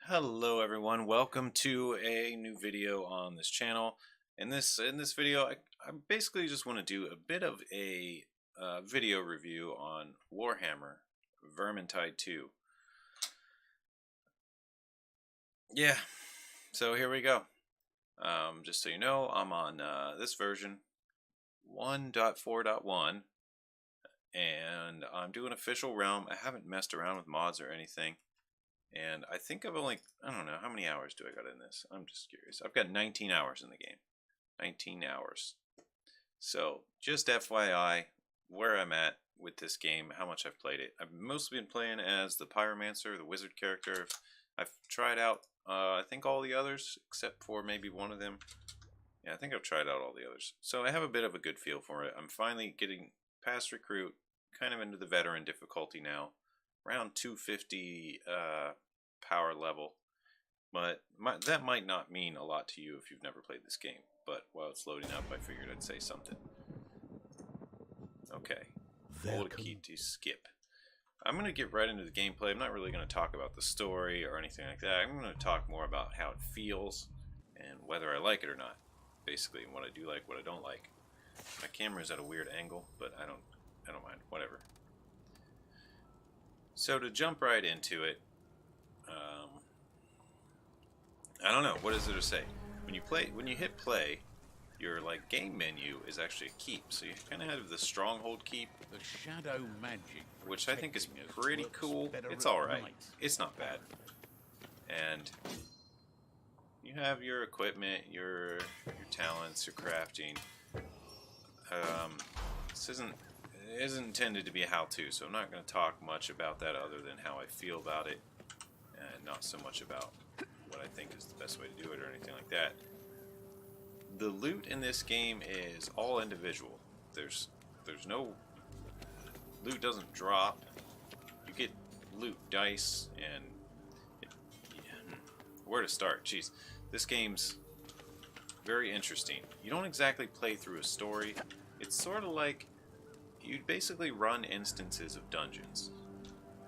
Hello everyone, welcome to a new video on this channel. In this video, I basically just want to do a bit of a video review on Warhammer Vermintide 2. Yeah, so here we go. Just so you know, I'm on this version 1.4.1, and I'm doing official realm. I haven't messed around with mods or anything. And I think I've only, I don't know, how many hours do I got in this? I'm just curious. I've got 19 hours in the game. 19 hours. So, just FYI, where I'm at with this game, how much I've played it. I've mostly been playing as the Pyromancer, the wizard character. I've tried out, I think all the others, except for maybe one of them. Yeah, I think I've tried out all the others. So I have a bit of a good feel for it. I'm finally getting past recruit, kind of into the veteran difficulty now. Around 250 power level, but that might not mean a lot to you if you've never played this game. But while it's loading up, I figured I'd say something. Okay, hold a key to skip. I'm going to get right into the gameplay. I'm not really going to talk about the story or anything like that. I'm going to talk more about how it feels and whether I like it or not. Basically, what I do like, what I don't like. My camera is at a weird angle, but I don't mind. Whatever. So to jump right into it, I don't know, what is there to say? When you hit play, your game menu is actually a keep. So you kind of have the stronghold keep, The shadow magic, which I think is pretty cool. It's all right. It's not bad. And you have your equipment, your talents, your crafting. This isn't intended to be a how-to, so I'm not going to talk much about that other than how I feel about it, and not so much about what I think is the best way to do it or anything like that. The loot in this game is all individual. There's no loot doesn't drop. You get loot dice, and where to start? Jeez, this game's very interesting. You don't exactly play through a story. It's sort of like you basically run instances of dungeons,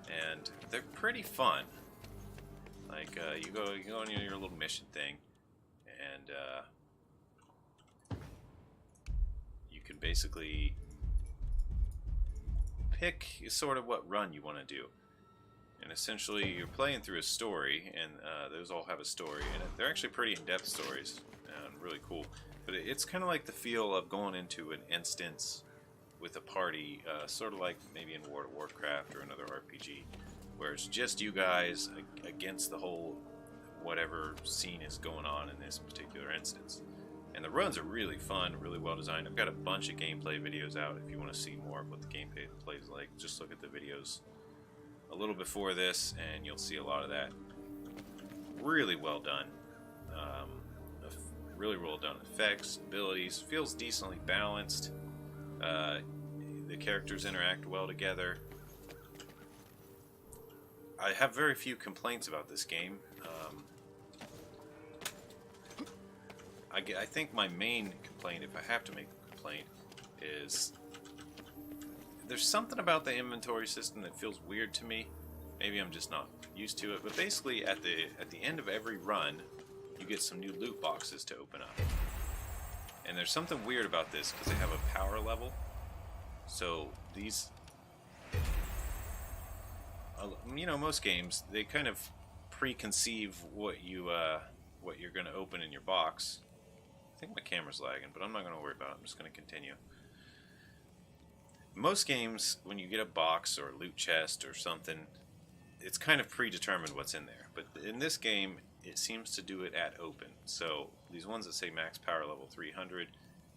and they're pretty fun. Like you go on your little mission thing, and you can basically pick sort of what run you want to do. And essentially, you're playing through a story, and those all have a story, and they're actually pretty in-depth stories and really cool. But it's kind of like the feel of going into an instance with a party, sort of like maybe in World of Warcraft or another RPG, where it's just you guys against the whole whatever scene is going on in this particular instance. And the runs are really fun, really well designed. I've got a bunch of gameplay videos out if you want to see more of what the gameplay plays like. Just look at the videos a little before this, and you'll see a lot of that. Really well done. Really well done effects, abilities. Feels decently balanced. The characters interact well together. I have very few complaints about this game. I think my main complaint, if I have to make a complaint, is there's something about the inventory system that feels weird to me. Maybe I'm just not used to it. But basically, at the end of every run, you get some new loot boxes to open up. And there's something weird about this because they have a power level. So these, most games, they kind of preconceive what you're going to open in your box. I think my camera's lagging, but I'm not going to worry about it. I'm just going to continue. Most games, when you get a box or a loot chest or something, it's kind of predetermined what's in there. But in this game, it seems to do it at open. So these ones that say max power level 300,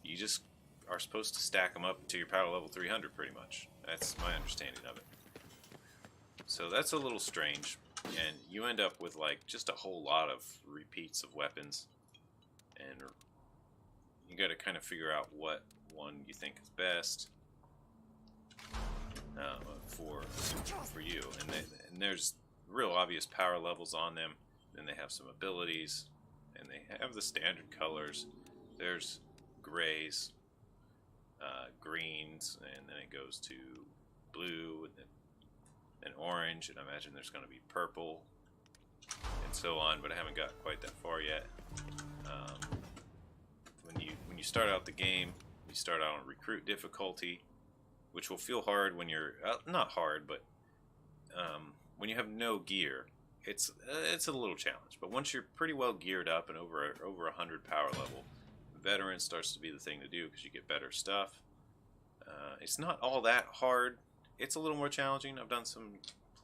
you just are supposed to stack them up to your power level 300 pretty much. That's my understanding of it. So that's a little strange, and you end up with just a whole lot of repeats of weapons, and you got to kind of figure out what one you think is best for you. And there's real obvious power levels on them. Then they have some abilities, and they have the standard colors. There's grays, greens, and then it goes to blue, and then orange, and I imagine there's going to be purple, and so on, but I haven't got quite that far yet. When you start out the game, you start out on recruit difficulty, which will feel hard when you're not hard, but when you have no gear, it's a little challenge. But once you're pretty well geared up and over 100 power level, veteran starts to be the thing to do because you get better stuff. It's not all that hard. It's a little more challenging. I've done some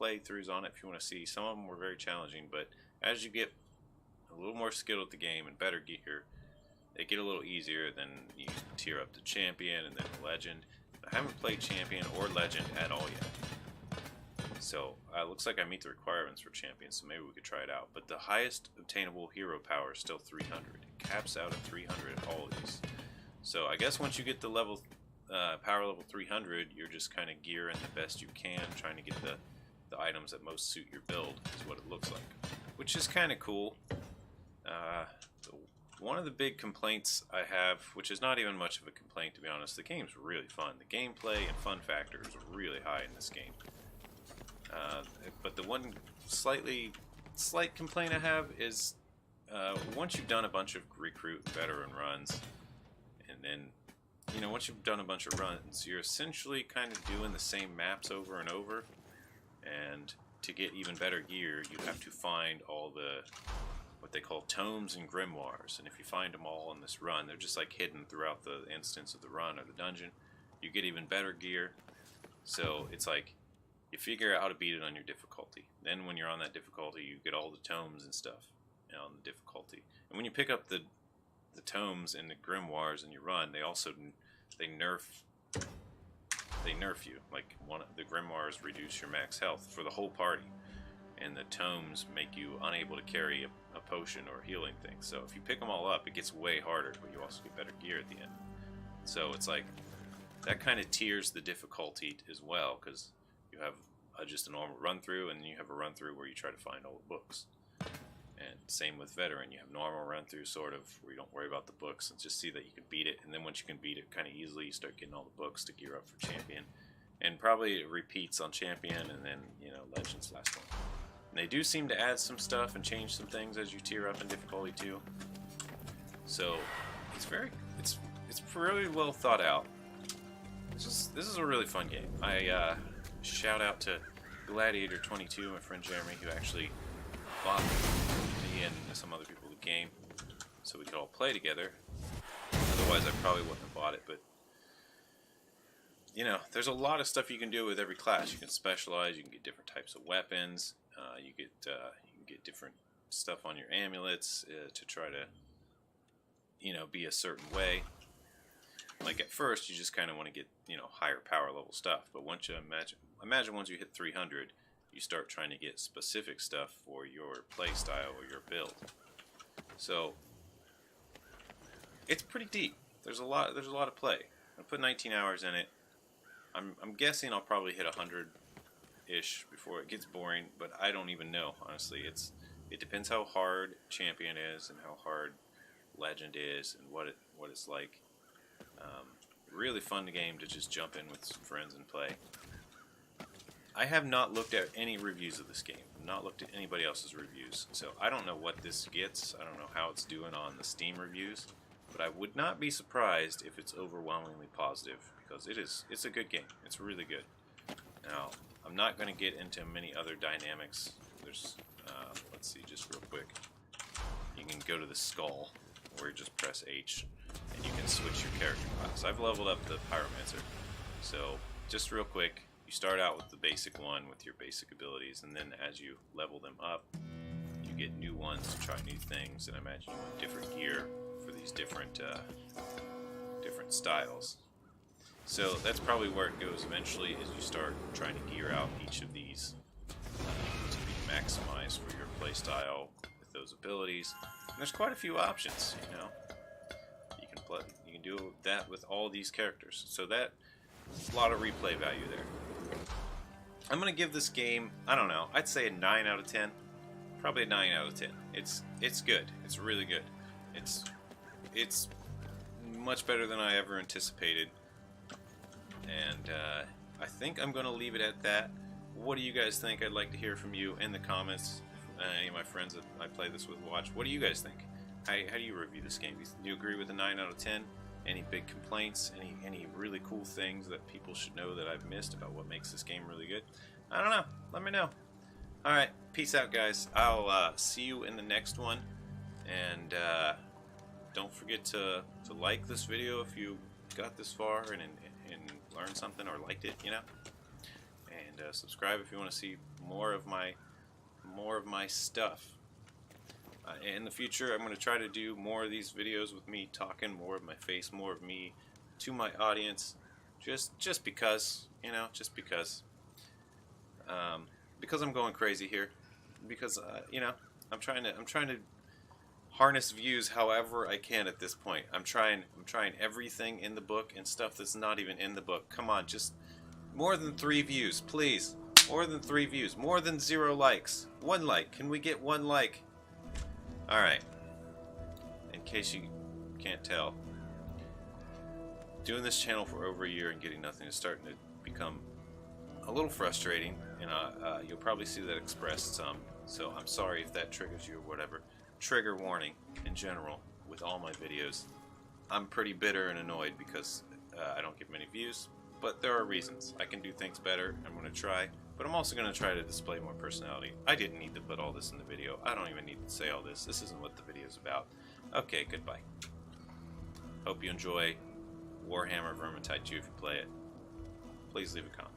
playthroughs on it if you want to see. Some of them were very challenging, but as you get a little more skilled at the game and better gear, they get a little easier. Then you tier up to champion and then legend. I haven't played champion or legend at all yet, so it looks like I meet the requirements for champion, so maybe we could try it out. But the highest obtainable hero power is still 300. It caps out at 300 at all of these. So I guess once you get the level power level 300, you're just kind of gearing the best you can, trying to get the items that most suit your build, is what it looks like, which is kind of cool. One of the big complaints I have, which is not even much of a complaint to be honest, the game's really fun. The gameplay and fun factors are really high in this game. But the one slight complaint I have is once you've done a bunch of recruit and veteran runs, and then once you've done a bunch of runs, you're essentially kind of doing the same maps over and over. And to get even better gear, you have to find all the what they call tomes and grimoires, and if you find them all in this run, they're just like hidden throughout the instance of the run or the dungeon. You get even better gear, so it's like you figure out how to beat it on your difficulty. Then when you're on that difficulty, you get all the tomes and stuff on the difficulty. And when you pick up the tomes and the grimoires in your run, they also nerf you. Like one of the grimoires reduce your max health for the whole party, and the tomes make you unable to carry a potion or healing thing. So if you pick them all up, it gets way harder, but you also get better gear at the end. So it's like that kind of tiers the difficulty as well, because you have just a normal run through, and then you have a run through where you try to find all the books. And same with veteran, you have normal run through sort of where you don't worry about the books and just see that you can beat it. And then once you can beat it kind of easily, you start getting all the books to gear up for champion. And probably it repeats on champion, and then legends last one. And they do seem to add some stuff and change some things as you tier up in difficulty too. So it's really well thought out. This is a really fun game. I shout out to Gladiator22, my friend Jeremy, who actually bought me and some other people the game so we could all play together. Otherwise I probably wouldn't have bought it, but there's a lot of stuff you can do with every class. You can specialize, you can get different types of weapons, you can get different stuff on your amulets to try to be a certain way. Like at first you just kind of want to get higher power level stuff, but once you imagine once you hit 300, you start trying to get specific stuff for your play style or your build. So it's pretty deep. There's a lot of play. I put 19 hours in it. I'm guessing I'll probably hit 100-ish before it gets boring, but I don't even know, honestly. It depends how hard champion is and how hard legend is and what it's like. Really fun game to just jump in with some friends and play. I have not looked at any reviews of this game. I've not looked at anybody else's reviews, so I don't know what this gets. I don't know how it's doing on the Steam reviews, but I would not be surprised if it's overwhelmingly positive, because it's a good game. It's really good. Now, I'm not going to get into many other dynamics. There's, let's see, just real quick. You can go to the skull, where you just press H, and you can switch your character class. I've leveled up the Pyromancer, so just real quick, you start out with the basic one with your basic abilities, and then as you level them up, you get new ones to try new things, and I imagine you want different gear for these different styles. So that's probably where it goes eventually, is you start trying to gear out each of these to be maximized for your playstyle with those abilities. And there's quite a few options, You can do that with all these characters. So that's a lot of replay value there. I'm going to give this game, I don't know, I'd say a 9 out of 10. Probably a 9 out of 10. It's good. It's really good. It's much better than I ever anticipated. And I think I'm going to leave it at that. What do you guys think? I'd like to hear from you in the comments. any of my friends that I play this with watch. What do you guys think? How do you review this game? Do you agree with a 9 out of 10? Any big complaints? Any really cool things that people should know that I've missed about what makes this game really good? I don't know. Let me know. Alright, peace out, guys. I'll see you in the next one. And don't forget to like this video if you got this far and learned something or liked it, you know. And subscribe if you want to see more of my stuff. In the future, I'm going to try to do more of these videos with me talking, more of my face, more of me to my audience, just because, you know, just because I'm going crazy here, because you know, I'm trying to harness views however I can at this point. I'm trying everything in the book and stuff that's not even in the book. Come on, just more than 3 views, please. More than 3 views. More than 0 likes. 1 like. Can we get 1 like? Alright. In case you can't tell, doing this channel for over a year and getting nothing is starting to become a little frustrating, and you'll probably see that expressed some, so I'm sorry if that triggers you or whatever. Trigger warning in general with all my videos. I'm pretty bitter and annoyed because I don't get many views, but there are reasons. I can do things better. I'm going to try, but I'm also going to try to display more personality. I didn't need to put all this in the video. I don't even need to say all this. This isn't what the video is about. Okay, goodbye. Hope you enjoy Warhammer Vermintide 2 if you play it. Please leave a comment.